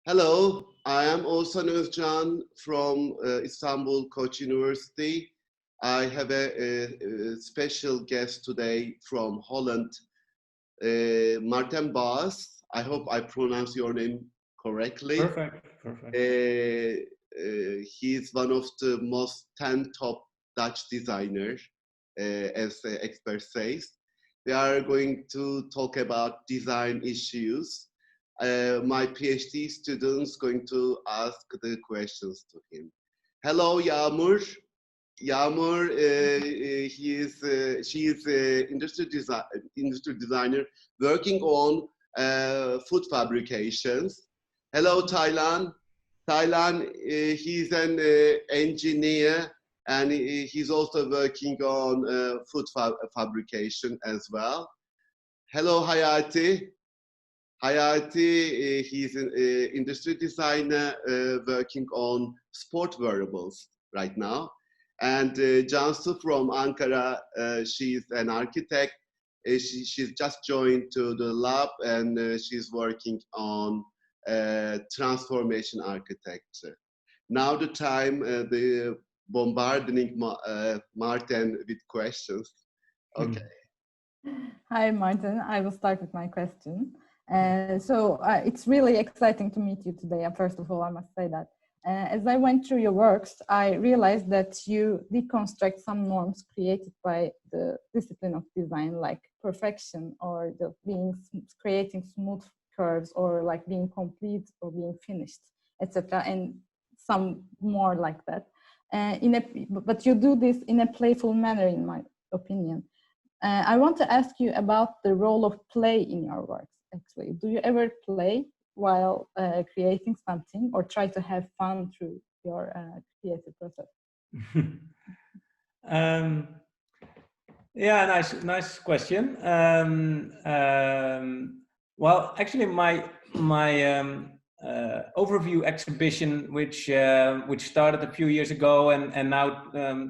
Hello, I am Oğuzhan Özcan from Istanbul Koç University. I have a special guest today from Holland, Maarten Baas. I hope I pronounce your name correctly. Perfect, perfect. He is one of the most 10 top Dutch designers, as the expert says. We are going to talk about design issues. My PhD students going to ask the questions to him. Hello, Yağmur. Yağmur, she is an industry designer working on food fabrications. Hello, Taylan. Taylan, he's an engineer and he's also working on food fabrication as well. Hello, Hayati. Hayati, he's an industry designer working on sport wearables right now. And Cansu from Ankara, she's an architect. She's just joined to the lab and she's working on transformation architecture. Now the time, the bombarding Maarten with questions. Okay. Hi, Maarten. I will start with my question. It's really exciting to meet you today. First of all, I must say that. As I went through your works, I realized that you deconstruct some norms created by the discipline of design, like perfection or creating smooth curves or like being complete or being finished, etc. And some more like that. But you do this in a playful manner, in my opinion. I want to ask you about the role of play in your works. Actually, do you ever play while creating something, or try to have fun through your creative process? Yeah, nice question. Well, actually, my overview exhibition, which started a few years ago and now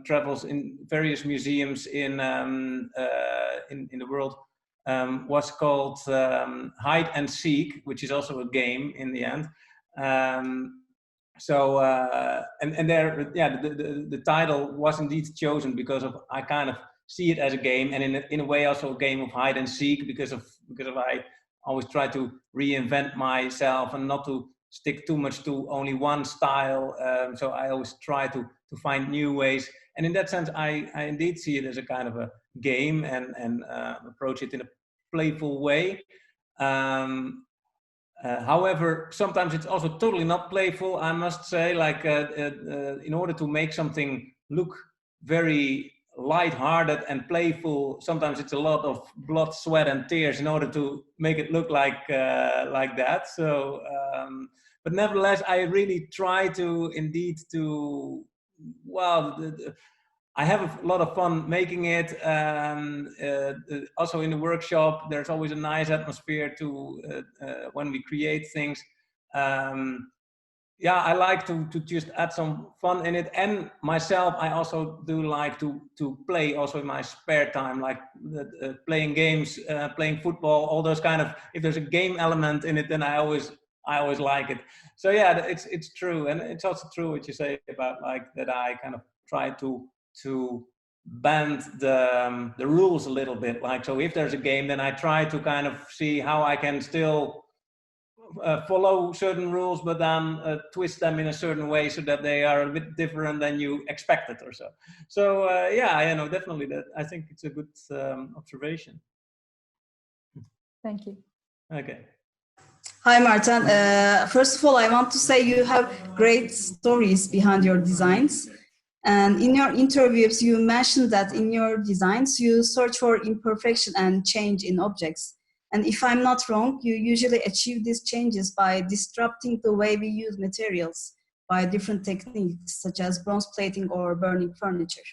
travels in various museums in the world. Was called Hide and Seek, which is also a game in the end. The title was indeed chosen because I kind of see it as a game, and in a way also a game of hide and seek because of I always try to reinvent myself and not to stick too much to only one style. So I always try to find new ways, and in that sense, I indeed see it as a kind of a game and approach it in a playful way. However, sometimes it's also totally not playful, I must say. Like in order to make something look very light-hearted and playful, sometimes it's a lot of blood, sweat, and tears in order to make it look like that. So, but nevertheless, I really try to indeed I have a lot of fun making it. Also in the workshop, there's always a nice atmosphere when we create things. I like to just add some fun in it. And myself, I also do like to play also in my spare time, like playing games, playing football, all those kind of. If there's a game element in it, then I always like it. So yeah, it's true, and it's also true what you say about like that. I kind of try to bend the rules a little bit. Like, so if there's a game, then I try to kind of see how I can still follow certain rules, but then twist them in a certain way so that they are a bit different than you expected or so. So definitely that. I think it's a good observation. Thank you. Okay. Hi, Maarten. First of all, I want to say you have great stories behind your designs. And in your interviews, you mentioned that in your designs, you search for imperfection and change in objects. And if I'm not wrong, you usually achieve these changes by disrupting the way we use materials by different techniques, such as bronze plating or burning furniture.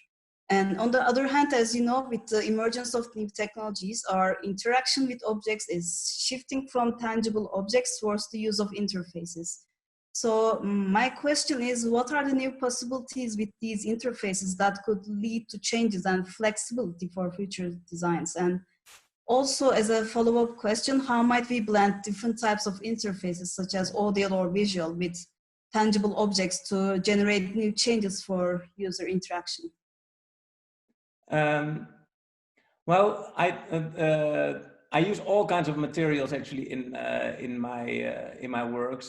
And on the other hand, as you know, with the emergence of new technologies, our interaction with objects is shifting from tangible objects towards the use of interfaces. So my question is, what are the new possibilities with these interfaces that could lead to changes and flexibility for future designs? And also, as a follow-up question, how might we blend different types of interfaces, such as audio or visual, with tangible objects to generate new changes for user interaction? Well, I use all kinds of materials actually in my works.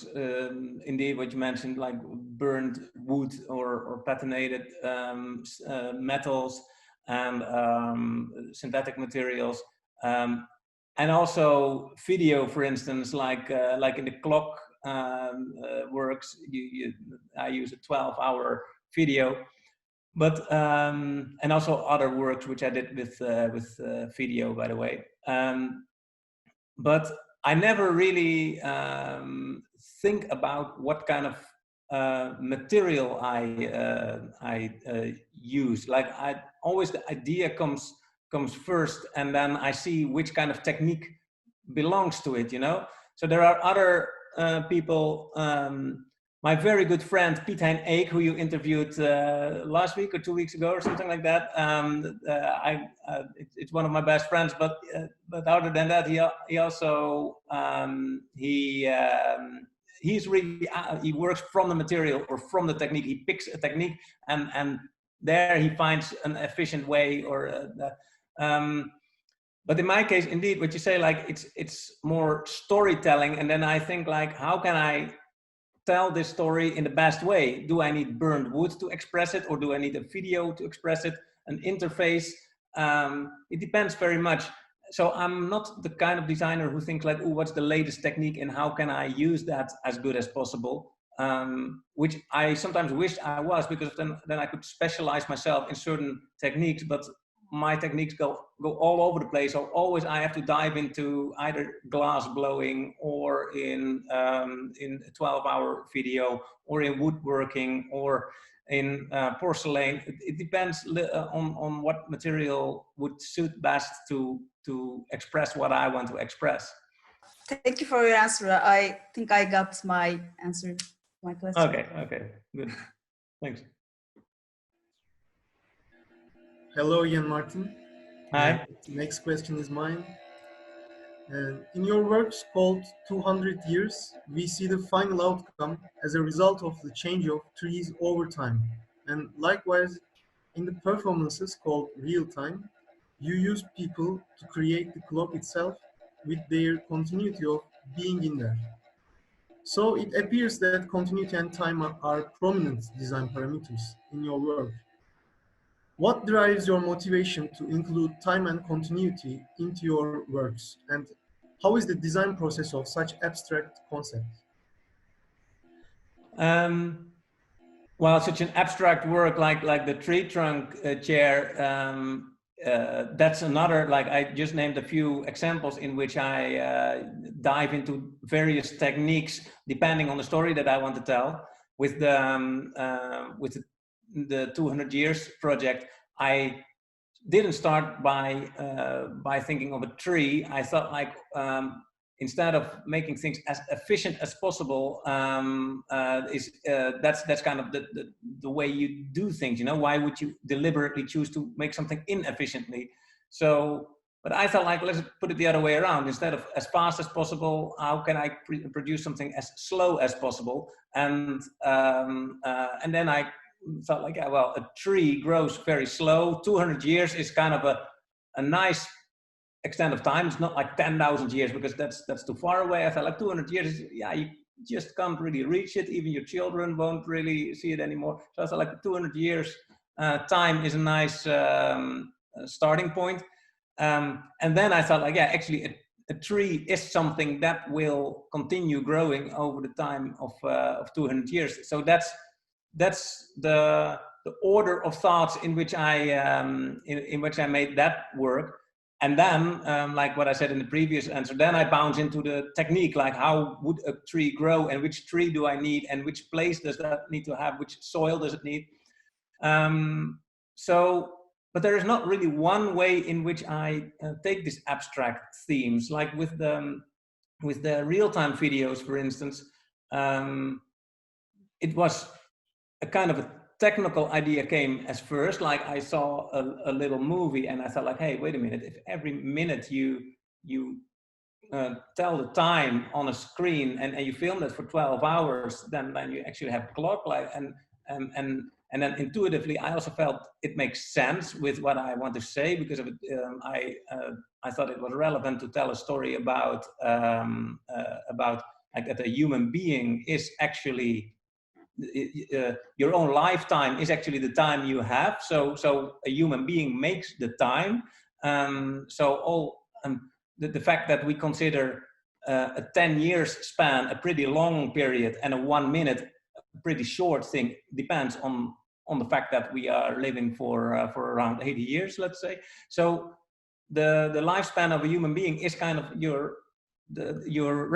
Indeed, what you mentioned, like burned wood or patinated metals and synthetic materials, and also video, for instance, like in the clock works. I use a 12-hour video. But and also other works which I did with video, by the way. But I never really think about what kind of material I use. Like always the idea comes first, and then I see which kind of technique belongs to it. You know. So there are other people. My very good friend Piet-Hein Eek, who you interviewed last week or 2 weeks ago or something like that. It's one of my best friends, but other than that, he also he's really he works from the material or from the technique. He picks a technique and there he finds an efficient way or. But in my case, indeed, what you say, like it's more storytelling, and then I think like, how can I tell this story in the best way? Do I need burned wood to express it, or do I need a video to express it, an interface? It depends very much. So I'm not the kind of designer who thinks like, oh, what's the latest technique and how can I use that as good as possible? Which I sometimes wish I was, because then I could specialize myself in certain techniques, but my techniques go all over the place. So always I have to dive into either glass blowing or in a 12-hour video or in woodworking or in porcelain. It depends on what material would suit best to express what I want to express. Thank you for your answer. I think I got my answer to my question. Okay, good. Thanks. Hello, Ian Maarten. Hi. Next question is mine. In your works called 200 Years, we see the final outcome as a result of the change of trees over time. And likewise, in the performances called Real Time, you use people to create the clock itself with their continuity of being in there. So it appears that continuity and time are prominent design parameters in your work. What drives your motivation to include time and continuity into your works, and how is the design process of such abstract concepts? Well, such an abstract work like the tree trunk chair, that's another, like I just named a few examples in which I dive into various techniques depending on the story that I want to tell. With the 200 Years project, I didn't start by thinking of a tree. I thought like, instead of making things as efficient as possible, that's kind of the way you do things, you know? Why would you deliberately choose to make something inefficiently? So, but I thought like, let's put it the other way around. Instead of as fast as possible, how can I produce something as slow as possible? And then I thought like, yeah, well, a tree grows very slow. 200 years is kind of a nice extent of time. It's not like 10,000 years, because that's too far away. I felt like 200 years, yeah, you just can't really reach it. Even your children won't really see it anymore. So I thought like 200 years time is a nice starting point. And then I thought like, yeah, actually a tree is something that will continue growing over the time of 200 years. So that's the order of thoughts in which I made that work. And then, like what I said in the previous answer, then I bounce into the technique, like how would a tree grow, and which tree do I need, and which place does that need to have, which soil does it need. But there is not really one way in which I take these abstract themes, like with the real-time videos, for instance. It was a kind of a technical idea came as first. Like I saw a little movie and I thought like, hey, wait a minute, if every minute you tell the time on a screen and you film that for 12 hours, then you actually have a clock. Like and then intuitively, I also felt it makes sense with what I want to say, because of it, I thought it was relevant to tell a story about like that a human being is actually your own lifetime is actually the time you have. So a human being makes the time. The fact that we consider a 10 years span a pretty long period and a 1 minute a pretty short thing depends on the fact that we are living for around 80 years, let's say. So the lifespan of a human being is kind of your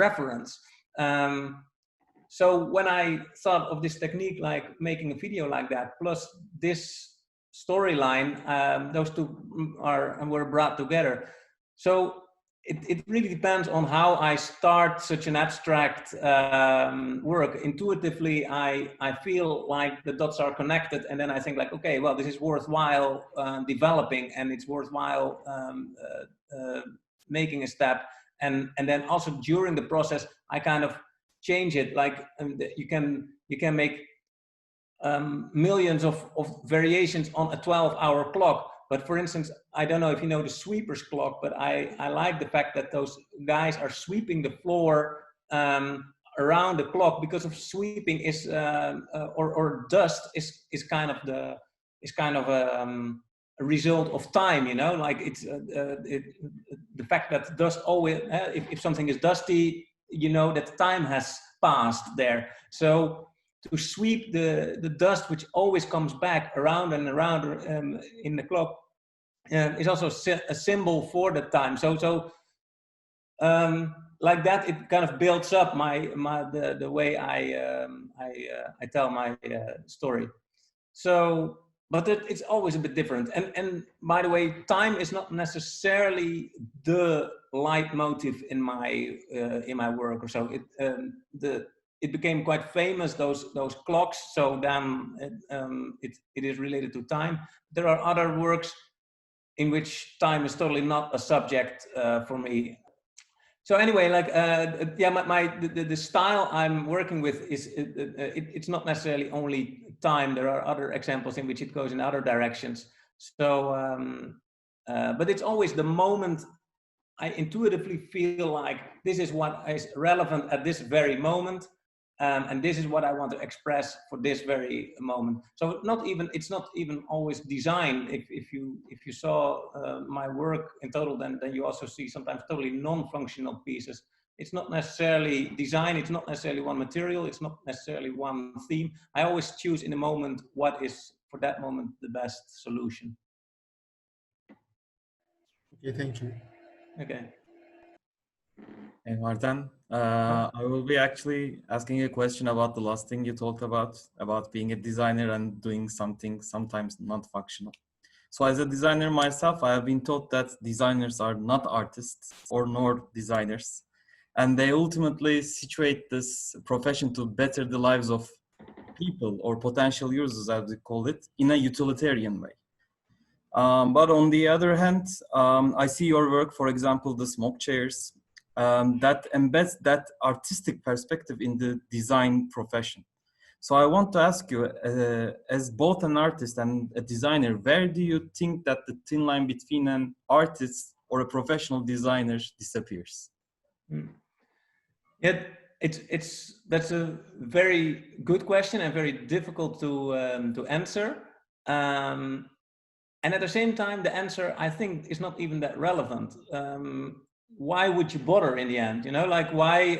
reference. So when I thought of this technique, like making a video like that, plus this storyline, those two were brought together. So it really depends on how I start such an abstract work. Intuitively, I feel like the dots are connected, and then I think like, okay, well, this is worthwhile developing, and it's worthwhile making a step. And then also during the process, I kind of change it. Like you can make millions of variations on a 12-hour clock. But for instance, I don't know if you know the sweeper's clock, but I like the fact that those guys are sweeping the floor around the clock, because of sweeping is or dust is kind of a result of time, you know, like it's the fact that dust always if something is dusty, you know that time has passed there. So to sweep the dust, which always comes back around and around in the clock, is also a symbol for the time. So like that, it kind of builds up the way I tell my story. So, but it's always a bit different. And by the way, time is not necessarily the leitmotif in my work or so. It became quite famous, those clocks. So then it is related to time. There are other works in which time is totally not a subject for me. So anyway, like the style I'm working with is it's not necessarily only time. There are other examples in which it goes in other directions. So, but it's always the moment. I intuitively feel like this is what is relevant at this very moment, and this is what I want to express for this very moment. So it's not even always design. If you saw my work in total, then you also see sometimes totally non-functional pieces. It's not necessarily design. It's not necessarily one material. It's not necessarily one theme. I always choose in the moment what is for that moment the best solution. Okay, thank you. Okay. Hey, Maarten, I will be actually asking a question about the last thing you talked about being a designer and doing something sometimes not functional. So as a designer myself, I have been taught that designers are not artists or nor designers, and they ultimately situate this profession to better the lives of people or potential users, as we call it, in a utilitarian way. But on the other hand, I see your work, for example, the smoke chairs, that embeds that artistic perspective in the design profession. So I want to ask you, as both an artist and a designer, where do you think that the thin line between an artist or a professional designer disappears? Yeah, that's a very good question and very difficult to answer. And at the same time, the answer, I think, is not even that relevant. Why would you bother in the end? You know, like why,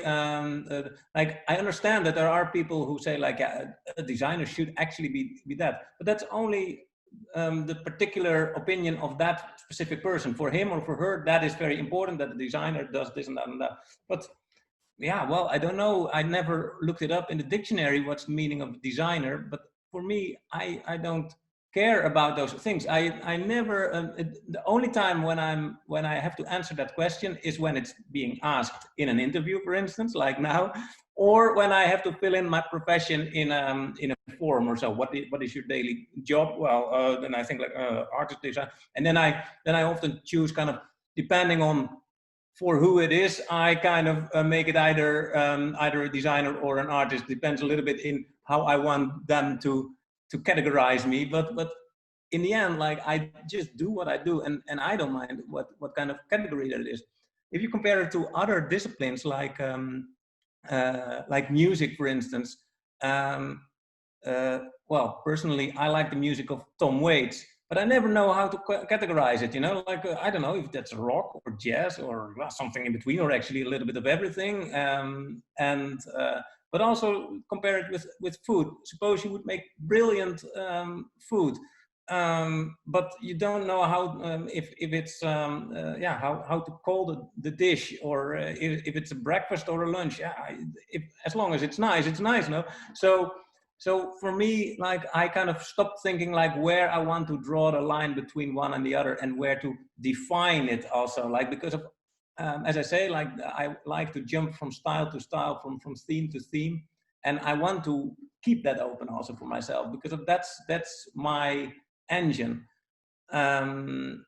like I understand that there are people who say like a designer should actually be that, but that's only the particular opinion of that specific person. For him or for her, that is very important that the designer does this and that and that. But yeah, well, I don't know. I never looked it up in the dictionary, what's the meaning of designer, but for me, I don't care about those things. I never, the only time when I have to answer that question is when it's being asked in an interview, for instance, like now, or when I have to fill in my profession in a form or so. What is your daily job? Well, then I think like artist design, and then I often choose kind of depending on for who it is. I kind of make it either a designer or an artist. Depends a little bit in how I want them to categorize me. But in the end, like I just do what I do, and I don't mind what kind of category that is. If you compare it to other disciplines like music, for instance, well, personally, I like the music of Tom Waits, but I never know how to categorize it. You know, like I don't know if that's rock or jazz or something in between, or actually a little bit of everything. But also compare it with food. Suppose you would make brilliant food. But you don't know how if it's how to call the dish, or if it's a breakfast or a lunch. As long as it's nice, no? So for me, like I kind of stopped thinking like where I want to draw the line between one and the other, and where to define it also, like because of as I say, like I like to jump from style to style, from theme to theme, and I want to keep that open also for myself, because of that's my engine. And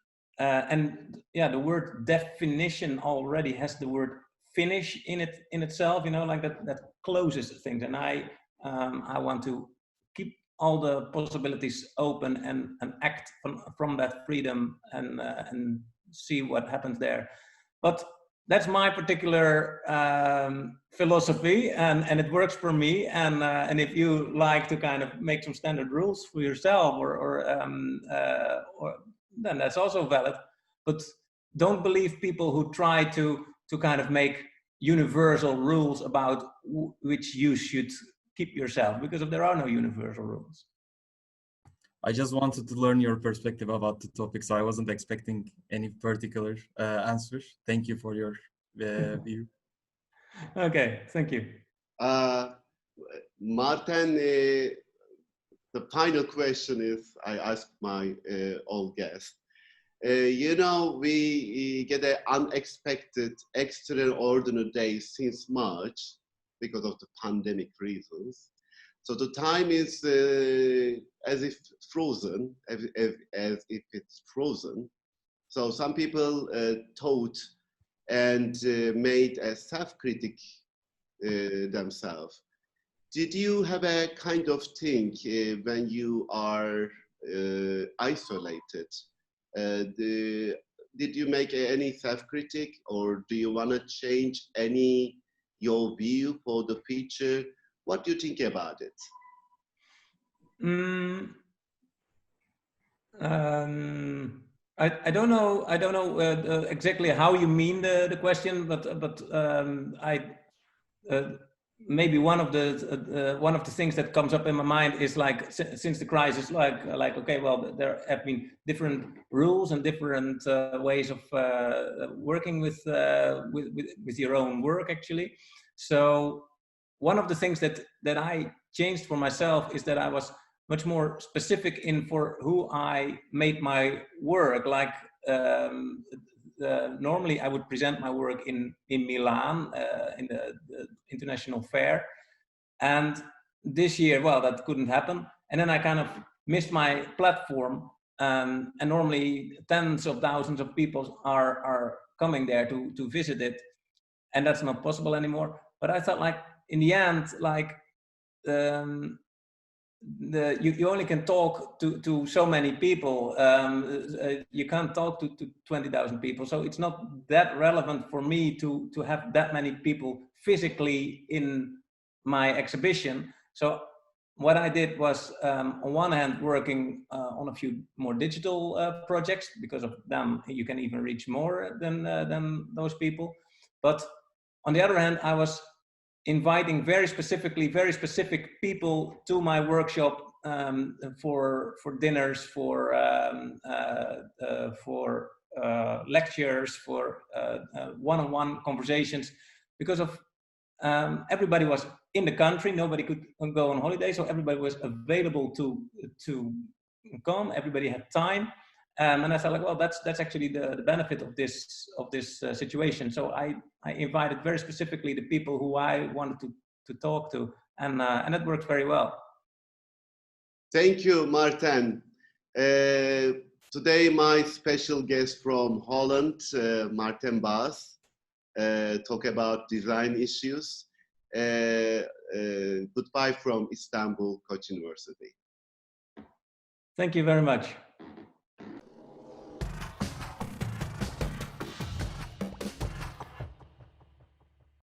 yeah, the word definition already has the word finish in itself, you know, like that closes things, and I want to keep all the possibilities open and act from that freedom and see what happens there. But that's my particular philosophy, and it works for me. And if you like to kind of make some standard rules for yourself, or then that's also valid. But don't believe people who try to kind of make universal rules about which you should keep yourself, because there are no universal rules. I just wanted to learn your perspective about the topic, so I wasn't expecting any particular answer. Thank you for your view. Okay, thank you. Maarten, the final question is, I ask my all guests. You know, we get an unexpected, extraordinary day since March because of the pandemic reasons. So the time is as if frozen, as if it's frozen. So some people thought and made a self-critic themselves. Did you have a kind of thing when you are isolated? Did you make any self-critic, or do you want to change your view for the future? What do you think about it? I don't know exactly how you mean the question, but maybe one of the things that comes up in my mind is like, since the crisis, like okay, well, there have been different rules and different ways of working with your own work, actually. So one of the things that I changed for myself is that I was much more specific in for who I made my work. Like normally I would present my work in Milan in the international fair, and this year, well, that couldn't happen, and then I kind of missed my platform, and normally tens of thousands of people are coming there to visit it, and that's not possible anymore. But I thought, like, in the end, like you only can talk to so many people. You can't talk to 20,000 people, so it's not that relevant for me to have that many people physically in my exhibition. So what I did was, on one hand, working on a few more digital projects, because of them you can even reach more than those people. But on the other hand, I was inviting very specific people to my workshop for dinners, for lectures, for one-on-one conversations, because of everybody was in the country, nobody could go on holiday, so everybody was available to come, everybody had time. And I thought, like, well, that's actually the benefit of this situation. So I invited very specifically the people who I wanted to talk to, and it worked very well. Thank you, Maarten. Today, my special guest from Holland, Maarten Baas, talk about design issues. Goodbye from Istanbul, Koç University. Thank you very much.